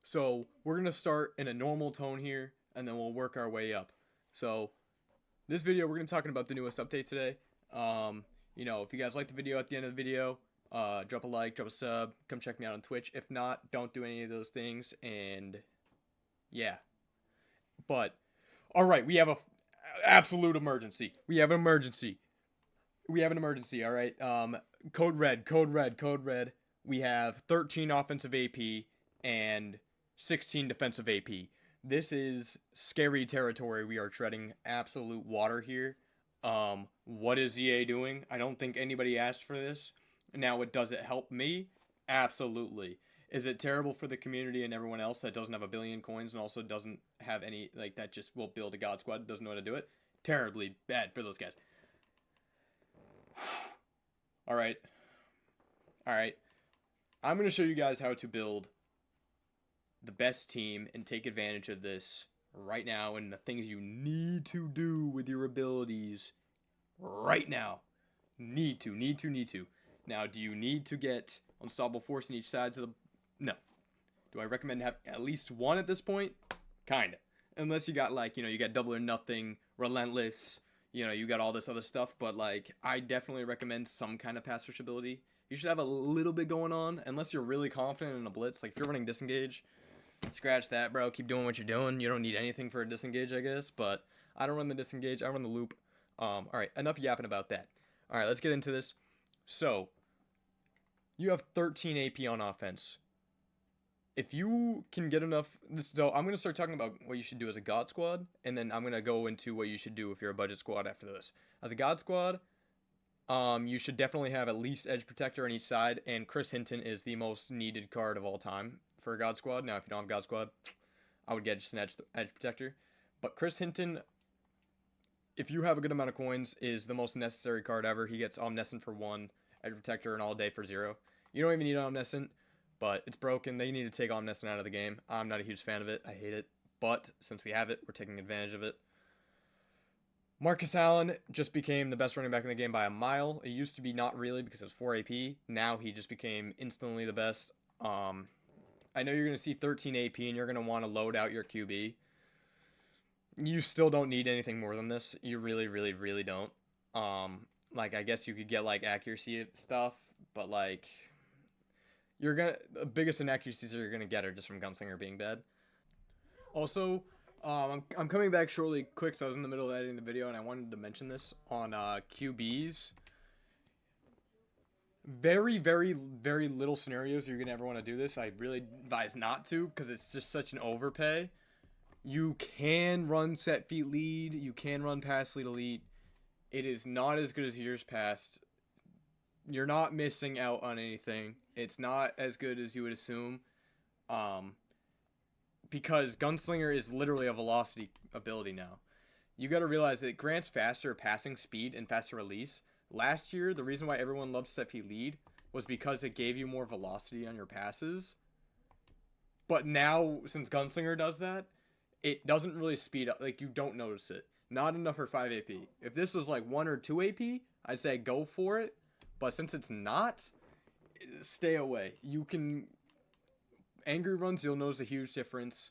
So we're gonna start in a normal tone here, and then we'll work our way up. So this video, we're gonna be talking about the newest update today. If you guys like the video at the end of the video, drop a like, drop a sub, come check me out on Twitch. If not, don't do any of those things. And yeah, but all right, we have a absolute emergency. We have an emergency. We have an emergency. All right. Code red. Code red. Code red. We have 13 offensive AP and 16 defensive AP. This is scary territory. We are treading absolute water here. What is EA doing? I don't think anybody asked for this. Now, does it help me? Absolutely. Is it terrible for the community and everyone else that doesn't have a billion coins and also doesn't have any, like, that just will build a god squad, doesn't know how to do it? Terribly bad for those guys. Alright. Alright. I'm going to show you guys how to build the best team and take advantage of this right now and the things you need to do with your abilities right now. Need to. Now, do you need to get unstoppable force in each side to the... No. Do I recommend have at least one at this point? Kinda. Unless you got, like, you got double or nothing, relentless, you got all this other stuff. But, like, I definitely recommend some kind of pass rush ability. You should have a little bit going on, unless you're really confident in a blitz. Like, if you're running disengage, scratch that, bro. Keep doing what you're doing. You don't need anything for a disengage, I guess. But I don't run the disengage. I run the loop. Alright, enough yapping about that. Alright, let's get into this. So, you have 13 AP on offense. If you can get enough... So, I'm going to start talking about what you should do as a god squad. And then I'm going to go into what you should do if you're a budget squad after this. As a god squad... you should definitely have at least Edge Protector on each side, and Chris Hinton is the most needed card of all time for a God Squad. Now, if you don't have God Squad, I would get just an Edge Protector. But Chris Hinton, if you have a good amount of coins, is the most necessary card ever. He gets Omniscient for 1, Edge Protector, and All Day for 0. You don't even need Omniscient, but it's broken. They need to take Omniscient out of the game. I'm not a huge fan of it. I hate it. But since we have it, we're taking advantage of it. Marcus Allen just became the best running back in the game by a mile. It used to be not really because it was 4 AP. Now he just became instantly the best. I know you're going to see 13 AP and you're going to want to load out your QB. You still don't need anything more than this. You really, really, really don't. I guess you could get, like, accuracy stuff, but, like, the biggest inaccuracies that you're going to get are just from Gunslinger being bad. Also... I'm coming back shortly quick, so I was in the middle of editing the video, and I wanted to mention this on QBs. Very, very, very little scenarios you're going to ever want to do this. I really advise not to, because it's just such an overpay. You can run set feet lead. You can run pass lead elite. It is not as good as years past. You're not missing out on anything. It's not as good as you would assume. Because Gunslinger is literally a velocity ability now. You got to realize that it grants faster passing speed and faster release. Last year, the reason why everyone loved set feet lead was because it gave you more velocity on your passes. But now, since Gunslinger does that, it doesn't really speed up. Like, you don't notice it. Not enough for 5 AP. If this was like 1 or 2 AP, I'd say go for it. But since it's not, stay away. You can... Angry runs, you'll notice a huge difference.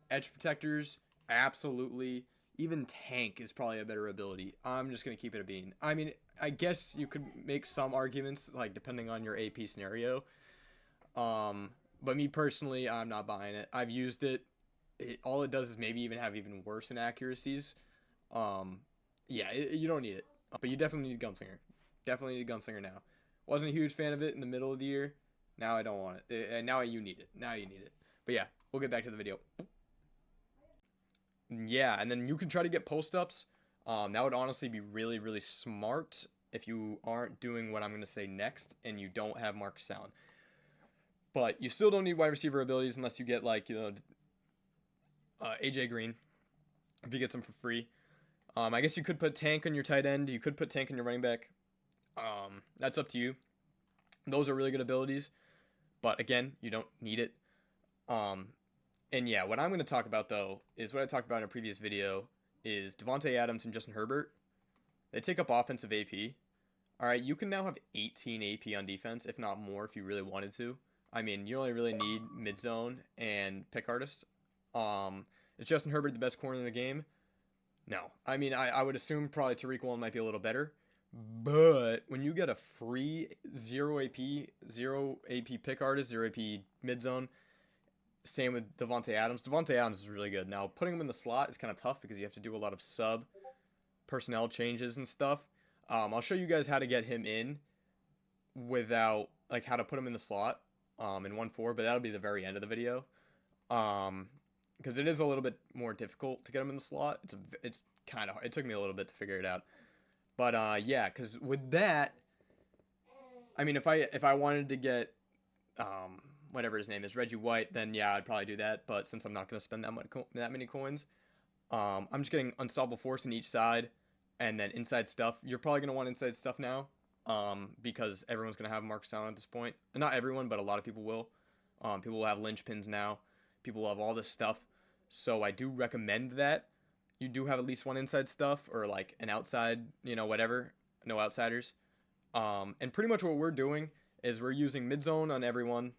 Edge protectors, absolutely. Even tank is probably a better ability. I'm just going to keep it a bean. I mean, I guess you could make some arguments, like, depending on your AP scenario. But me personally, I'm not buying it. I've used it. All it does is maybe even have even worse inaccuracies. You don't need it. But you definitely need Gunslinger. Definitely need Gunslinger now. Wasn't a huge fan of it in the middle of the year. Now I don't want it. And now you need it. But yeah, we'll get back to the video. Yeah, and then you can try to get post-ups. That would honestly be really, really smart if you aren't doing what I'm going to say next and you don't have Marcus Allen. But you still don't need wide receiver abilities unless you get, like, AJ Green. If you get some for free. I guess you could put tank on your tight end. You could put tank on your running back. That's up to you. Those are really good abilities. But again, you don't need it. And yeah, what I'm going to talk about, though, is what I talked about in a previous video, is Devontae Adams and Justin Herbert. They take up offensive AP. All right, you can now have 18 AP on defense, if not more, if you really wanted to. I mean, you only really need mid zone and pick artist. Is Justin Herbert the best corner in the game? No. I mean, I would assume probably Tariq Woolen might be a little better. But when you get a free 0 AP pick artist, 0 AP mid zone, same with Devontae Adams. Devontae Adams is really good. Now, putting him in the slot is kind of tough because you have to do a lot of sub personnel changes and stuff. I'll show you guys how to get him in without, like, how to put him in the slot in 1-4, but that'll be the very end of the video. Because it is a little bit more difficult to get him in the slot. It's kind of, it took me a little bit to figure it out. But yeah, because with that, I mean, if I wanted to get whatever his name is, Reggie White, then yeah, I'd probably do that. But since I'm not going to spend that many coins, I'm just getting Unstoppable Force in each side, and then inside stuff. You're probably going to want inside stuff now, because everyone's going to have Marcus Allen at this point. And not everyone, but a lot of people will. People will have linchpins now. People will have all this stuff. So I do recommend that you do have at least one inside stuff, or like an outside, whatever. No outsiders. And pretty much what we're doing is we're using mid zone on everyone.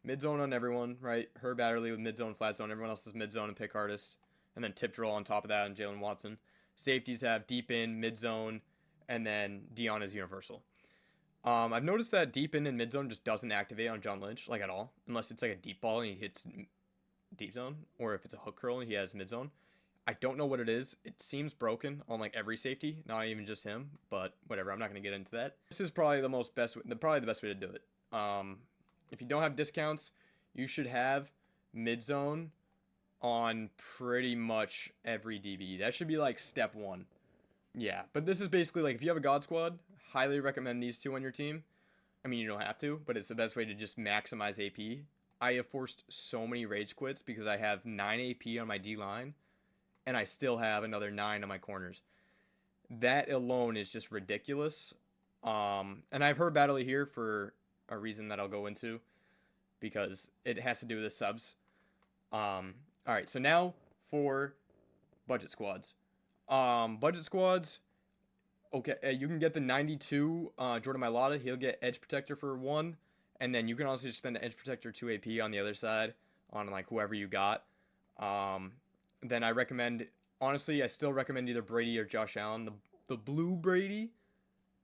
Mid zone on everyone, right? Herb Adderley with mid zone, flat zone. Everyone else is mid zone and pick artist. And then tip drill on top of that and Jalen Watson. Safeties have deep in, mid zone, and then Dion is universal. I've noticed that deep in and mid zone just doesn't activate on John Lynch, like at all. Unless it's like a deep ball and he hits deep zone. Or if it's a hook curl and he has mid zone. I don't know what it is. It seems broken on like every safety, not even just him. But whatever, I'm not going to get into that. This is probably the best way to do it. If you don't have discounts, you should have mid zone on pretty much every DB. That should be like step one. Yeah, but this is basically like if you have a God Squad, highly recommend these two on your team. I mean, you don't have to, but it's the best way to just maximize AP. I have forced so many rage quits because I have 9 AP on my D line, and I still have another 9 on my corners. That alone is just ridiculous. And I've heard Battle here for a reason that I'll go into, because it has to do with the subs. Alright, so now for budget squads. Budget squads, okay, you can get the 92 Jordan Mailata. He'll get edge protector for 1, and then you can also just spend the edge protector 2 AP on the other side on like whoever you got. Then I recommend, honestly, I still recommend either Brady or Josh Allen. The blue Brady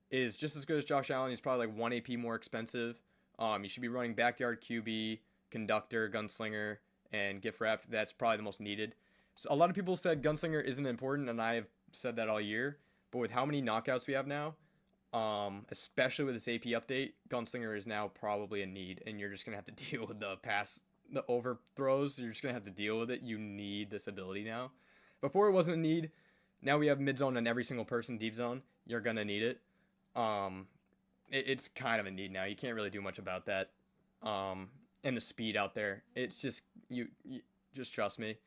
is just as good as Josh Allen. He's probably like 1 AP more expensive. You should be running backyard QB, conductor, gunslinger, and gift wrapped. That's probably the most needed. So a lot of people said gunslinger isn't important, and I have said that all year. But with how many knockouts we have now, especially with this AP update, gunslinger is now probably a need, and you're just gonna have to deal with the overthrows. You're just gonna have to deal with it. You need this ability now. Before it wasn't a need. Now we have mid zone on every single person, deep zone. You're gonna need it. It's kind of a need now. You can't really do much about that. And the speed out there, it's just you just trust me.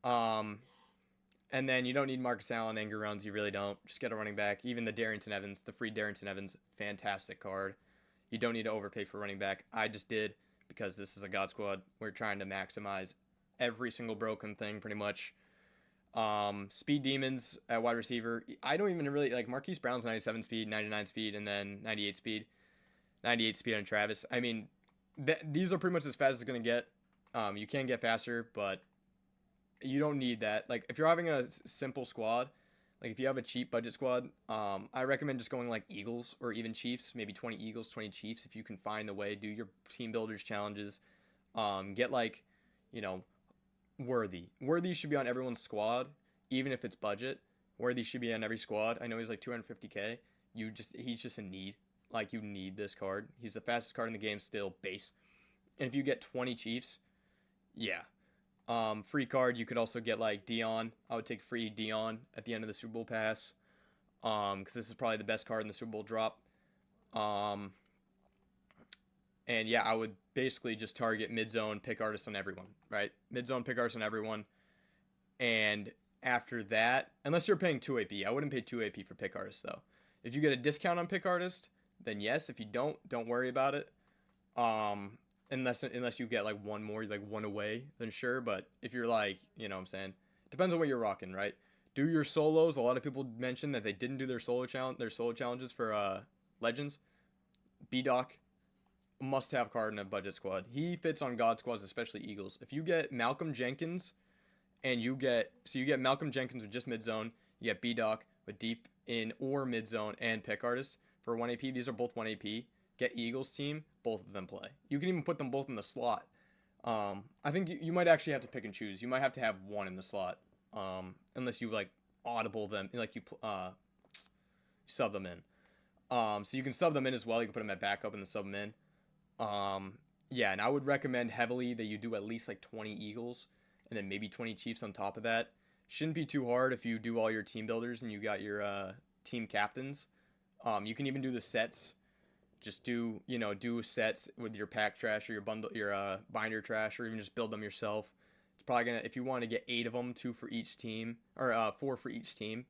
And then you don't need Marcus Allen, anger runs. You really don't. Just get a running back. Even the Darrington Evans, the free Darrington Evans, fantastic card. You don't need to overpay for running back. I just did because this is a God Squad. We're trying to maximize every single broken thing pretty much. Speed demons at wide receiver. I don't even really like Marquise Brown's 97 speed, 99 speed, and then 98 speed. 98 speed on Travis. I mean, these are pretty much as fast as it's going to get. You can get faster, but you don't need that. Like, if you're having a simple squad, like if you have a cheap budget squad, I recommend just going like Eagles or even Chiefs, maybe 20 Eagles, 20 Chiefs if you can find a way. Do your team builders challenges. Get like, Worthy. Worthy should be on everyone's squad, even if it's budget. Worthy should be on every squad. I know he's like 250k. He's just a need. Like, you need this card. He's the fastest card in the game still, base. And if you get 20 Chiefs, yeah. Free card, you could also get like Dion. I would take free Dion at the end of the Super Bowl pass. Because this is probably the best card in the Super Bowl drop. And yeah, I would basically just target mid-zone, pick artists on everyone, right? Mid-zone, pick artists on everyone. And after that, unless you're paying 2 AP, I wouldn't pay 2 AP for pick artists, though. If you get a discount on pick artist, then yes. If you don't worry about it. Unless you get like one more, like one away, then sure. But if you're like, what I'm saying? Depends on what you're rocking, right? Do your solos. A lot of people mentioned that they didn't do their solo challenges for Legends. B-Doc. must-have card in a budget squad. He fits on God squads, especially Eagles. If you get Malcolm Jenkins, and you get Malcolm Jenkins with just mid zone, you get B-Doc with deep in or mid zone and pick artist for 1 AP. These are both 1 AP. Get Eagles team, both of them play. You can even put them both in the slot. I think you might actually have to pick and choose. You might have to have one in the slot, unless you like audible them, like you sub them in. So you can sub them in as well. You can put them at backup and then sub them in. Yeah, and I would recommend heavily that you do at least like 20 Eagles and then maybe 20 Chiefs on top of that. Shouldn't be too hard if you do all your team builders and you got your team captains. You can even do the sets. Just do sets with your pack trash or your binder trash, or even just build them yourself. It's probably gonna, if you want to get 8 of them, 2 for each team, or 4 for each team,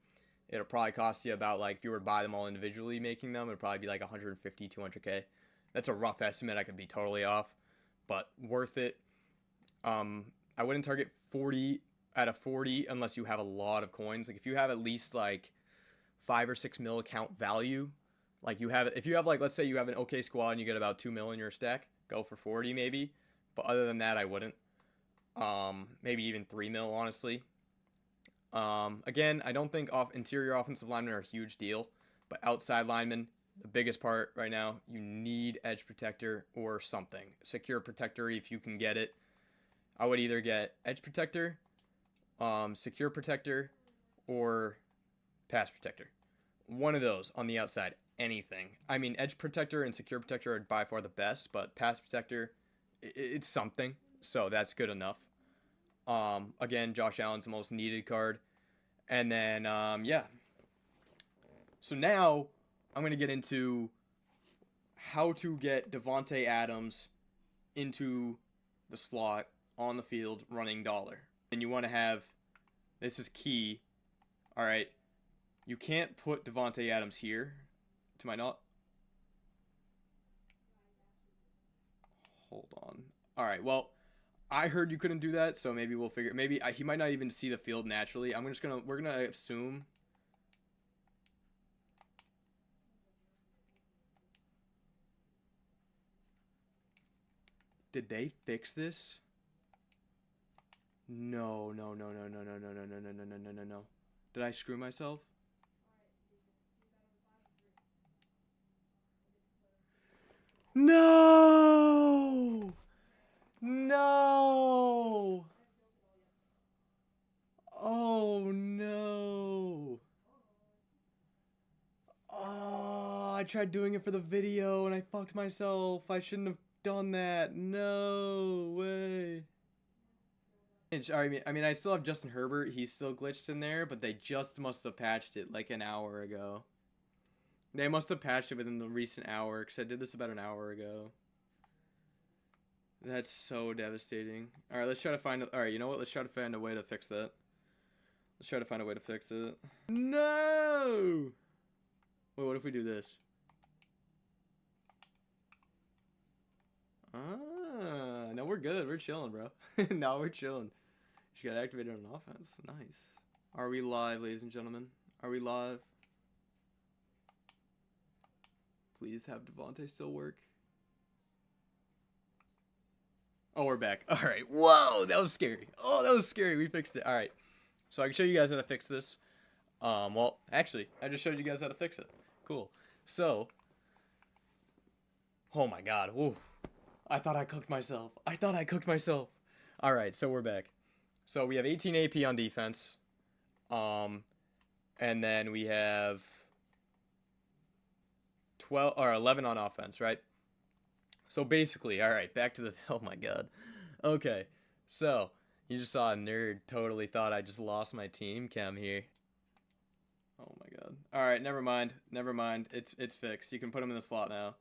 it'll probably cost you about, like, if you were to buy them all individually making them, it'd probably be like 150, 200K. That's a rough estimate. I could be totally off, but worth it. I wouldn't target 40 out of 40 unless you have a lot of coins. Like if you have at least like 5 or 6 mil account value, like if you have like, let's say you have an okay squad and you get about 2 mil in your stack, go for 40 maybe. But other than that, I wouldn't. Maybe even 3 mil, honestly. Again, I don't think interior offensive linemen are a huge deal, but outside linemen, the biggest part right now, you need edge protector or something. Secure protector if you can get it. I would either get edge protector, secure protector, or pass protector. One of those on the outside, anything. I mean, edge protector and secure protector are by far the best, but pass protector, it's something, so that's good enough. Again, Josh Allen's the most needed card. And then, yeah. So now, I'm going to get into how to get Devontae Adams into the slot on the field running dollar. And you want to have, this is key, all right, you can't put Devontae Adams here, to my not. Hold on. All right, well, I heard you couldn't do that, so maybe we'll figure, maybe he might not even see the field naturally. We're going to assume. Did they fix this? No. Did I screw myself? No! No! Oh, no. Oh, I tried doing it for the video and I fucked myself. I shouldn't have done that. No way. I mean, I still have Justin Herbert. He's still glitched in there, but they just must have patched it like an hour ago. They must have patched it within the recent hour, because I did this about an hour ago. That's so devastating. Alright, let's try to find... Alright, you know what? Let's try to find a way to fix that. Let's try to find a way to fix it. No! Wait, what if we do this? No, we're good. We're chilling, bro. No, we're chilling. She got activated on offense. Nice. Are we live, ladies and gentlemen? Are we live? Please have Devontae still work. Oh, we're back. All right. Whoa, that was scary. Oh, that was scary. We fixed it. All right. So I can show you guys how to fix this. Well, actually, I just showed you guys how to fix it. Cool. So, oh my God. Whoa. I thought I cooked myself. All right, so we're back. So we have 18 AP on defense. And then we have 12 or 11 on offense, right? So basically, all right, back to the, oh my God. Okay, so you just saw a nerd totally thought I just lost my team cam here. Oh my God. All right, never mind. It's fixed. You can put him in the slot now.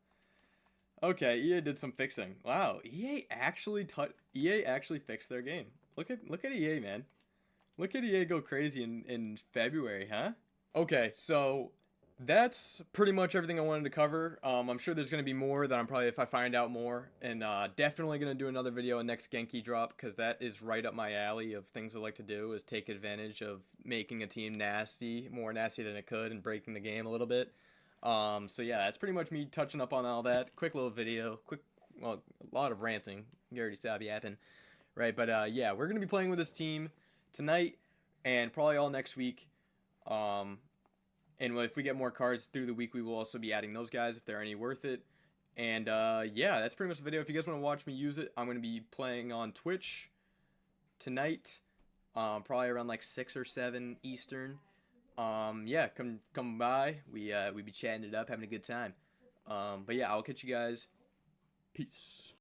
Okay, EA did some fixing. Wow, EA actually fixed their game. Look at EA, man. Look at EA go crazy in February, huh? Okay, so that's pretty much everything I wanted to cover. I'm sure there's going to be more that I'm probably, if I find out more, and definitely going to do another video on next Genki drop, because that is right up my alley of things I like to do, is take advantage of making a team nasty, more nasty than it could, and breaking the game a little bit. So yeah, that's pretty much me touching up on all that. Quick little video, well, a lot of ranting. Garrity stop yapping, right? But yeah, we're gonna be playing with this team tonight and probably all next week. Um, and if we get more cards through the week, we will also be adding those guys if they're any worth it. And yeah, that's pretty much the video. If you guys want to watch me use it, I'm gonna be playing on Twitch tonight, probably around like 6 or 7 Eastern. Yeah, come by. We be chatting it up, having a good time. But yeah, I'll catch you guys. Peace.